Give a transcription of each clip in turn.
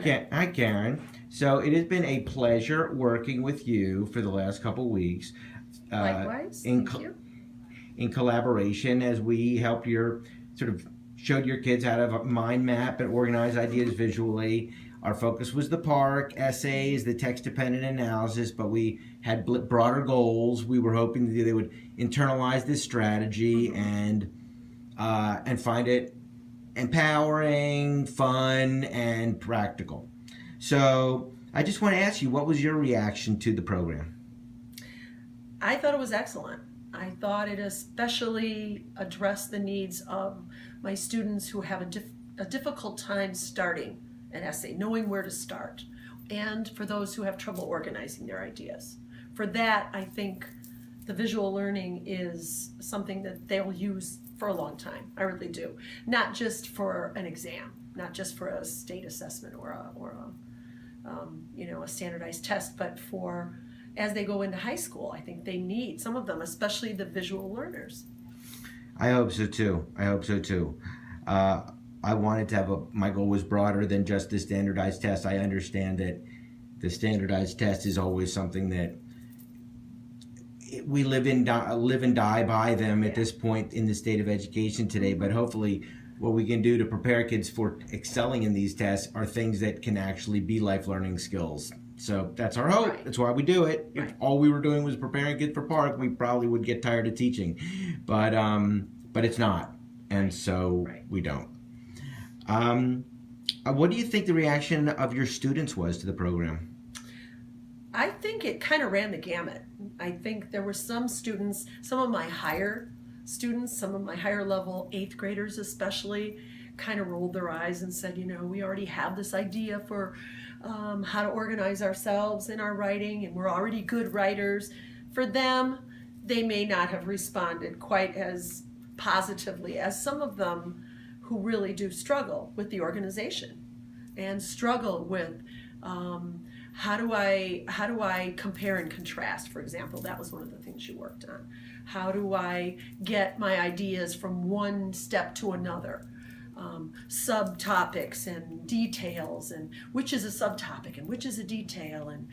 Hi, Karen. So it has been a pleasure working with you for the last couple weeks. Likewise, thank you. In collaboration as we helped showed your kids how to mind map and organize ideas visually. Our focus was the PARCC, essays, the text-dependent analysis, but we had broader goals. We were hoping that they would internalize this strategy and find it empowering, fun, and practical. So I just want to ask you, what was your reaction to the program? I thought it was excellent. I thought it especially addressed the needs of my students who have a difficult time starting an essay, knowing where to start, and for those who have trouble organizing their ideas. For that, I think the visual learning is something that they'll use for a long time. I really do. Not just for an exam, not just for a state assessment or a standardized test, but for as they go into high school. I think they need, some of them, especially the visual learners. I hope so too. I wanted to have my goal was broader than just the standardized test. I understand that the standardized test is always something that we live and die by them at this point in the state of education today. But hopefully what we can do to prepare kids for excelling in these tests are things that can actually be life learning skills. So that's our hope. Right. That's why we do it. Right. If all we were doing was preparing kids for PARCC, we probably would get tired of teaching. But it's not. And so we don't. What do you think the reaction of your students was to the program? I think it kind of ran the gamut. I think there were some students, some of my higher level 8th graders especially, kind of rolled their eyes and said, we already have this idea for how to organize ourselves in our writing, and we're already good writers. For them, they may not have responded quite as positively as some of them who really do struggle with the organization and struggle with how do I compare and contrast, for example. That was one of the things you worked on. How do I get my ideas from one step to another? Subtopics and details, and which is a subtopic and which is a detail, and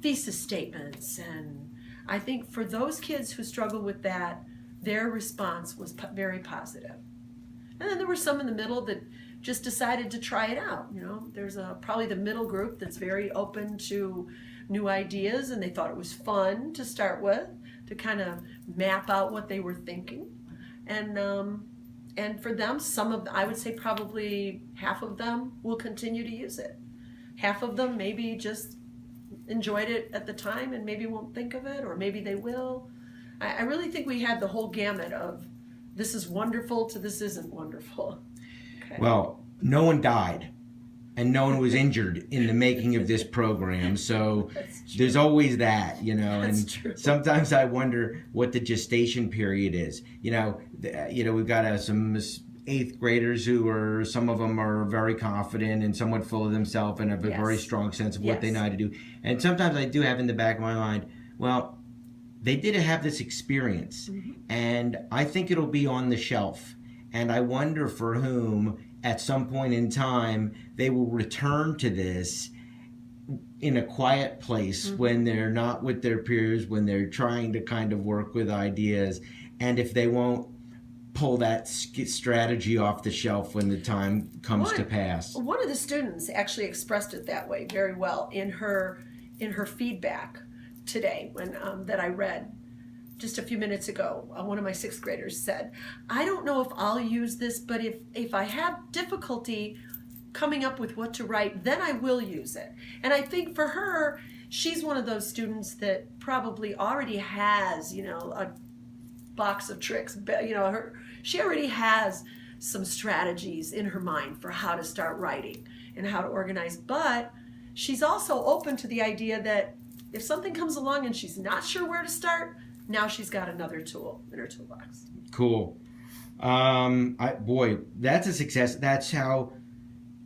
thesis statements. And I think for those kids who struggle with that, their response was very positive. And then there were some in the middle that just decided to try it out. There's probably the middle group that's very open to new ideas, and they thought it was fun to start with, to kind of map out what they were thinking. And for them, I would say probably half of them will continue to use it. Half of them maybe just enjoyed it at the time and maybe won't think of it, or maybe they will. I really think we had the whole gamut of this is wonderful to this isn't wonderful. Okay. Well, no one died and no one was injured in the making of this program, so there's always that, That's true. Sometimes I wonder what the gestation period is. We've got some 8th graders some of them are very confident and somewhat full of themselves and have a very strong sense of what they know how to do. And sometimes I do have in the back of my mind, well, they did have this experience, and I think it'll be on the shelf. And I wonder for whom, at some point in time, they will return to this in a quiet place when they're not with their peers, when they're trying to kind of work with ideas, and if they won't pull that strategy off the shelf when the time comes to pass. One of the students actually expressed it that way very well in her feedback today that I read just a few minutes ago. One of my 6th graders said, I don't know if I'll use this, but if I have difficulty coming up with what to write, then I will use it. And I think for her, she's one of those students that probably already has, a box of tricks. She already has some strategies in her mind for how to start writing and how to organize. But she's also open to the idea that if something comes along and she's not sure where to start, now she's got another tool in her toolbox. Cool. That's a success. That's how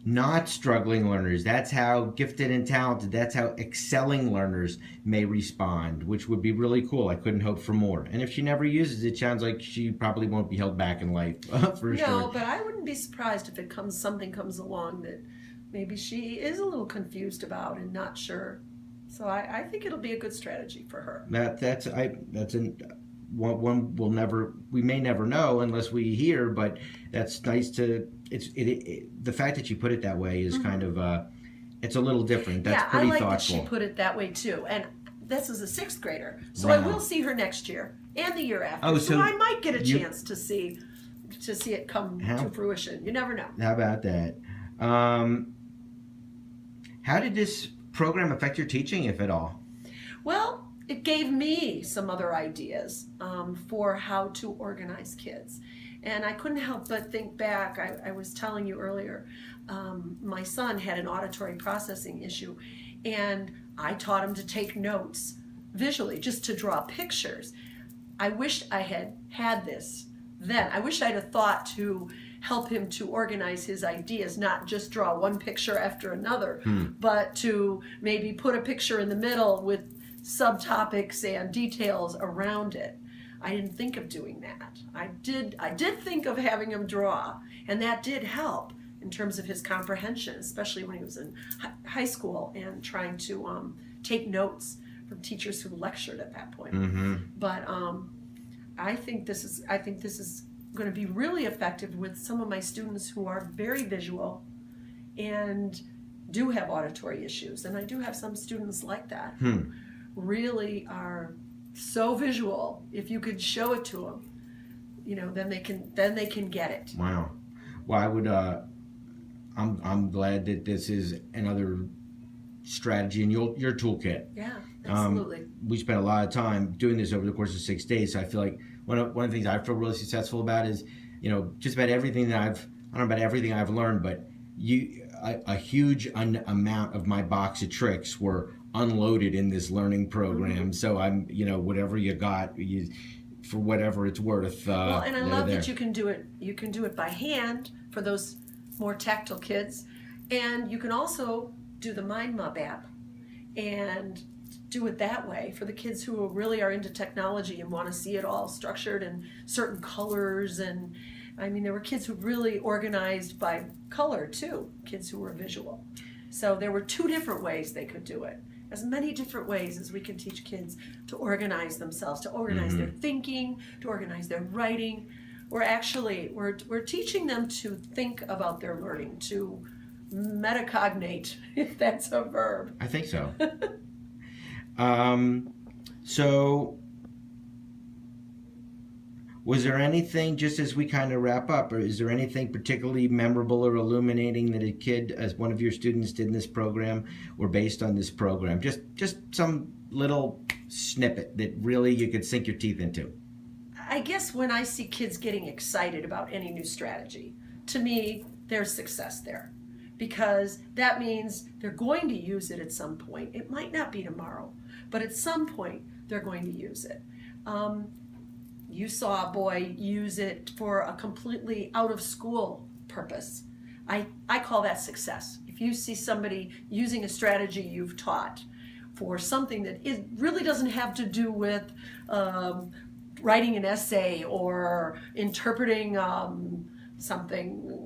not struggling learners, that's how gifted and talented, that's how excelling learners may respond, which would be really cool. I couldn't hope for more. And if she never uses it, sounds like she probably won't be held back in life for sure. No, but I wouldn't be surprised if something comes along that maybe she is a little confused about and not sure. So I think it'll be a good strategy for her. We may never know unless we hear, but that's nice to. The fact that you put it that way is kind of it's a little different. That's pretty thoughtful. I like that she put it that way too. And this is a 6th grader, so Wow. I will see her next year and the year after. So I might get a chance to see it come to fruition. You never know. How about that? How did this program affect your teaching, if at all? Well, it gave me some other ideas for how to organize kids. And I couldn't help but think back. I was telling you earlier, my son had an auditory processing issue, and I taught him to take notes visually, just to draw pictures. I wish I had this then. I wish I'd have thought to help him to organize his ideas, not just draw one picture after another, but to maybe put a picture in the middle with subtopics and details around it. I didn't think of doing that. I did think of having him draw, and that did help in terms of his comprehension, especially when he was in high school and trying to take notes from teachers who lectured at that point. Mm-hmm. But I think this is going to be really effective with some of my students who are very visual and do have auditory issues. And I do have some students like that who really are so visual. If you could show it to them, then they can get it. Wow. Well, I would. I'm glad that this is another strategy in your toolkit. Yeah, absolutely. We spent a lot of time doing this over the course of 6 days. So I feel like one of the things I feel really successful about is, just about everything that I don't know about everything I've learned, but a huge amount of my box of tricks were unloaded in this learning program. Mm-hmm. So I'm, whatever you got, for whatever it's worth. Well, and I love that you can do it. You can do it by hand for those more tactile kids, and you can also do the MindMub app and do it that way for the kids who really are into technology and want to see it all structured in certain colors. And I mean, there were kids who really organized by color too, kids who were visual. So there were 2 different ways they could do it. As many different ways as we can teach kids to organize themselves, to organize their thinking, to organize their writing. We're teaching them to think about their learning, to metacognate, if that's a verb. I think so. So was there anything, just as we kind of wrap up, or is there anything particularly memorable or illuminating that a kid, as one of your students did in this program, or based on this program? Just some little snippet that really you could sink your teeth into. I guess when I see kids getting excited about any new strategy, to me, there's success there. Because that means they're going to use it at some point. It might not be tomorrow, but at some point they're going to use it. You saw a boy use it for a completely out-of-school purpose. I call that success. If you see somebody using a strategy you've taught for something that really doesn't have to do with writing an essay or interpreting something,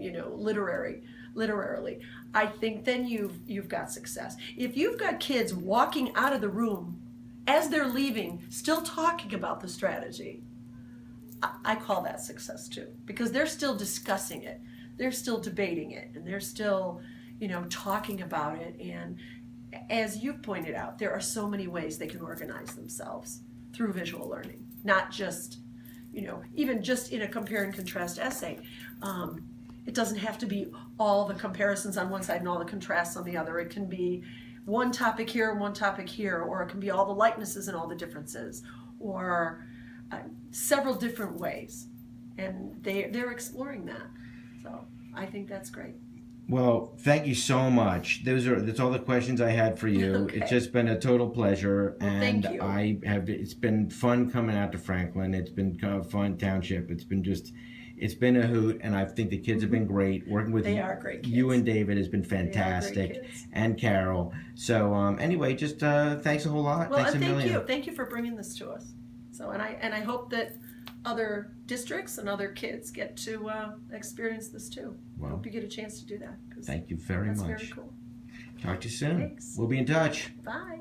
literarily, I think then you've got success. If you've got kids walking out of the room as they're leaving, still talking about the strategy, I call that success too, because they're still discussing it, they're still debating it, and they're still, talking about it. And as you've pointed out, there are so many ways they can organize themselves through visual learning, not just, even just in a compare and contrast essay. It doesn't have to be all the comparisons on one side and all the contrasts on the other. It can be one topic here and one topic here, or it can be all the likenesses and all the differences, or several different ways. And they're exploring that. So I think that's great. Well, thank you so much. That's all the questions I had for you. Okay. It's just been a total pleasure. Well, and thank you. It's been fun coming out to Franklin. It's been kind of fun township. It's been a hoot, and I think the kids have been great. Working with They are great kids. You and David has been fantastic, and Carol. So anyway, just thanks a whole lot. Well, thanks a million. Thank you for bringing this to us. So, and I hope that other districts and other kids get to experience this too. Well, Hope you get a chance to do that. Thank you very much. That's very cool. Talk to you soon. Thanks. We'll be in touch. Bye.